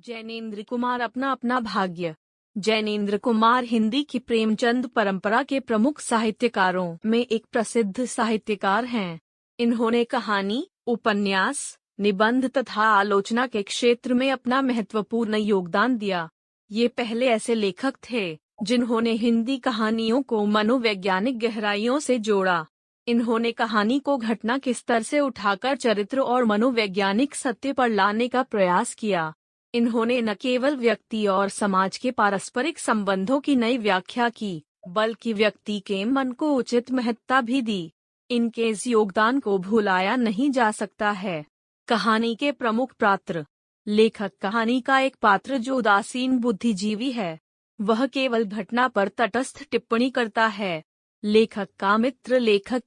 जैनेन्द्र कुमार अपना अपना भाग्य। जैनेन्द्र कुमार हिंदी की प्रेमचंद परंपरा के प्रमुख साहित्यकारों में एक प्रसिद्ध साहित्यकार हैं। इन्होंने कहानी, उपन्यास, निबंध तथा आलोचना के क्षेत्र में अपना महत्वपूर्ण योगदान दिया। ये पहले ऐसे लेखक थे जिन्होंने हिंदी कहानियों को मनोवैज्ञानिक गहराइयों से जोड़ा। इन्होंने कहानी को घटना के स्तर से उठाकर चरित्र और मनोवैज्ञानिक सत्य पर लाने का प्रयास किया। इन्होंने न केवल व्यक्ति और समाज के पारस्परिक संबंधों की नई व्याख्या की, बल्कि व्यक्ति के मन को उचित महत्ता भी दी। इनके इस योगदान को भुलाया नहीं जा सकता है। कहानी के प्रमुख पात्र। लेखक कहानी का एक पात्र जो उदासीन बुद्धिजीवी है। वह केवल घटना पर तटस्थ टिप्पणी करता है। लेखक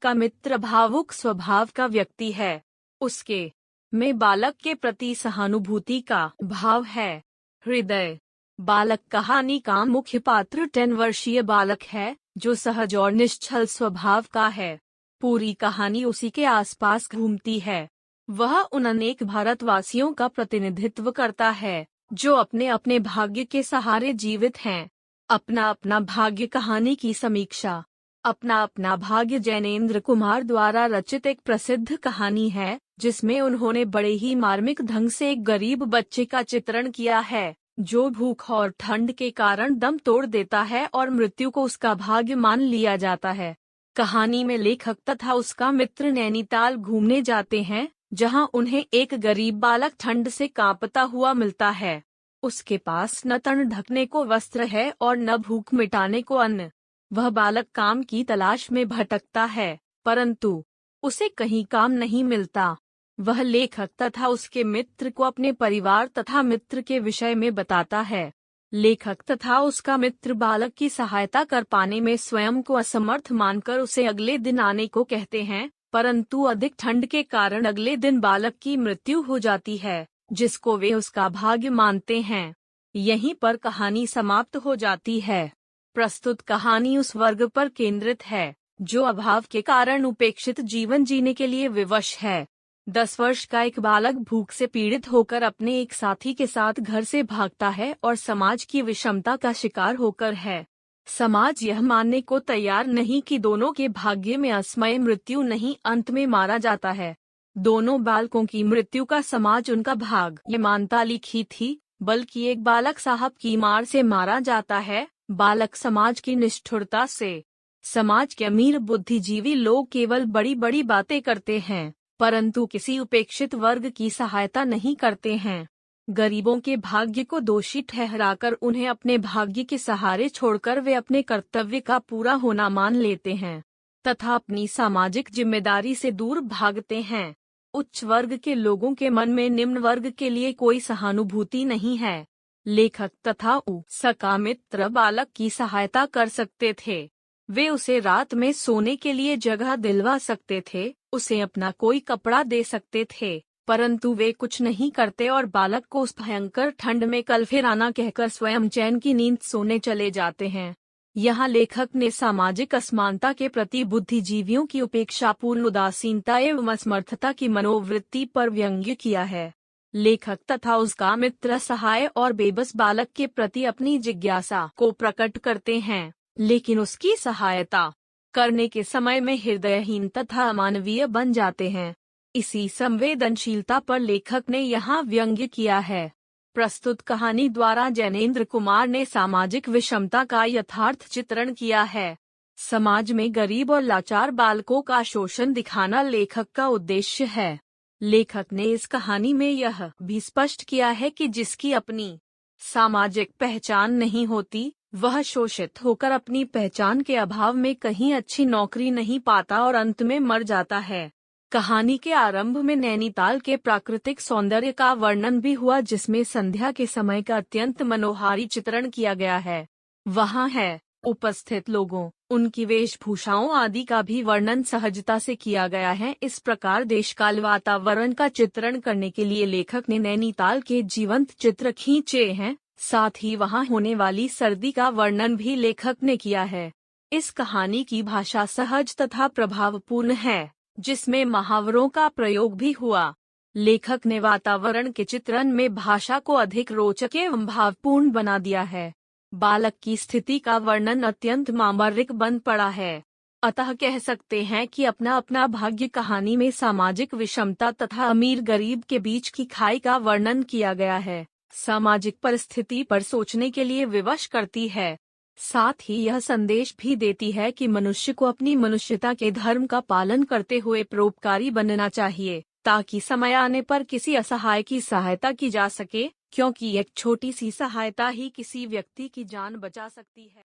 का मित्र भावुक स्वभाव का व्यक्ति है। उसके में बालक के प्रति सहानुभूति का भाव है। हृदय। बालक कहानी का मुख्य पात्र 10 वर्षीय बालक है जो सहज और निश्चल स्वभाव का है। पूरी कहानी उसी के आसपास घूमती है। वह उन अनेक भारतवासियों का प्रतिनिधित्व करता है जो अपने अपने भाग्य के सहारे जीवित हैं। अपना अपना भाग्य कहानी की समीक्षा। अपना अपना भाग्य जैनेन्द्र कुमार द्वारा रचित एक प्रसिद्ध कहानी है जिसमें उन्होंने बड़े ही मार्मिक ढंग से एक गरीब बच्चे का चित्रण किया है जो भूख और ठंड के कारण दम तोड़ देता है और मृत्यु को उसका भाग्य मान लिया जाता है। कहानी में लेखक तथा उसका मित्र नैनीताल घूमने जाते हैं जहां उन्हें एक गरीब बालक ठंड से कांपता हुआ मिलता है। उसके पास न तन ढकने को वस्त्र है और न भूख मिटाने को अन्न। वह बालक काम की तलाश में भटकता है, परंतु उसे कहीं काम नहीं मिलता। वह लेखक तथा उसके मित्र को अपने परिवार तथा मित्र के विषय में बताता है। लेखक तथा उसका मित्र बालक की सहायता कर पाने में स्वयं को असमर्थ मानकर उसे अगले दिन आने को कहते हैं, परंतु अधिक ठंड के कारण अगले दिन बालक की मृत्यु हो जाती है, जिसको वे उसका भाग्य मानते हैं। यहीं पर कहानी समाप्त हो जाती है। प्रस्तुत कहानी उस वर्ग पर केंद्रित है जो अभाव के कारण उपेक्षित जीवन जीने के लिए विवश है। 10 वर्ष का एक बालक भूख से पीड़ित होकर अपने एक साथी के साथ घर से भागता है और समाज की विषमता का शिकार होकर है। समाज यह मानने को तैयार नहीं कि दोनों के भाग्य में असमय मृत्यु नहीं, अंत में मारा जाता है। दोनों बालकों की मृत्यु का समाज उनका भाग्य मानता लिखी थी, बल्कि एक बालक साहब की मार से मारा जाता है। बालक समाज की निष्ठुरता से। समाज के अमीर बुद्धिजीवी लोग केवल बड़ी बड़ी बातें करते हैं, परंतु किसी उपेक्षित वर्ग की सहायता नहीं करते हैं। गरीबों के भाग्य को दोषी ठहराकर उन्हें अपने भाग्य के सहारे छोड़कर वे अपने कर्तव्य का पूरा होना मान लेते हैं तथा अपनी सामाजिक जिम्मेदारी से दूर भागते हैं। उच्च वर्ग के लोगों के मन में निम्न वर्ग के लिए कोई सहानुभूति नहीं है। लेखक तथा उसका मित्र बालक की सहायता कर सकते थे। वे उसे रात में सोने के लिए जगह दिलवा सकते थे, उसे अपना कोई कपड़ा दे सकते थे, परंतु वे कुछ नहीं करते और बालक को उस भयंकर ठंड में कल फिर आना कहकर स्वयं चैन की नींद सोने चले जाते हैं। यहाँ लेखक ने सामाजिक असमानता के प्रति बुद्धिजीवियों की उपेक्षापूर्ण उदासीनता एवं असमर्थता की मनोवृत्ति पर व्यंग्य किया है। लेखक तथा उसका मित्र सहाय और बेबस बालक के प्रति अपनी जिज्ञासा को प्रकट करते हैं, लेकिन उसकी सहायता करने के समय में हृदयहीन तथा अमानवीय बन जाते हैं। इसी संवेदनशीलता पर लेखक ने यहाँ व्यंग्य किया है। प्रस्तुत कहानी द्वारा जैनेन्द्र कुमार ने सामाजिक विषमता का यथार्थ चित्रण किया है। समाज में गरीब और लाचार बालकों का शोषण दिखाना लेखक का उद्देश्य है। लेखक ने इस कहानी में यह भी स्पष्ट किया है कि जिसकी अपनी सामाजिक पहचान नहीं होती, वह शोषित होकर अपनी पहचान के अभाव में कहीं अच्छी नौकरी नहीं पाता और अंत में मर जाता है। कहानी के आरंभ में नैनीताल के प्राकृतिक सौंदर्य का वर्णन भी हुआ, जिसमें संध्या के समय का अत्यंत मनोहारी चित्रण किया गया है। वहाँ है उपस्थित लोगों, उनकी वेशभूषाओं आदि का भी वर्णन सहजता से किया गया है। इस प्रकार देशकाल वातावरण का चित्रण करने के लिए लेखक ने नैनीताल के जीवंत चित्र खींचे हैं। साथ ही वहां होने वाली सर्दी का वर्णन भी लेखक ने किया है। इस कहानी की भाषा सहज तथा प्रभावपूर्ण है, जिसमें मुहावरों का प्रयोग भी हुआ। लेखक ने वातावरण के चित्रण में भाषा को अधिक रोचक एवं भावपूर्ण बना दिया है। बालक की स्थिति का वर्णन अत्यंत मार्मिक बन पड़ा है। अतः कह सकते हैं कि अपना अपना भाग्य कहानी में सामाजिक विषमता तथा अमीर गरीब के बीच की खाई का वर्णन किया गया है। सामाजिक परिस्थिति पर सोचने के लिए विवश करती है। साथ ही यह संदेश भी देती है कि मनुष्य को अपनी मनुष्यता के धर्म का पालन करते हुए परोपकारी बनना चाहिए, ताकि समय आने पर किसी असहाय की सहायता की जा सके, क्योंकि एक छोटी सी सहायता ही किसी व्यक्ति की जान बचा सकती है।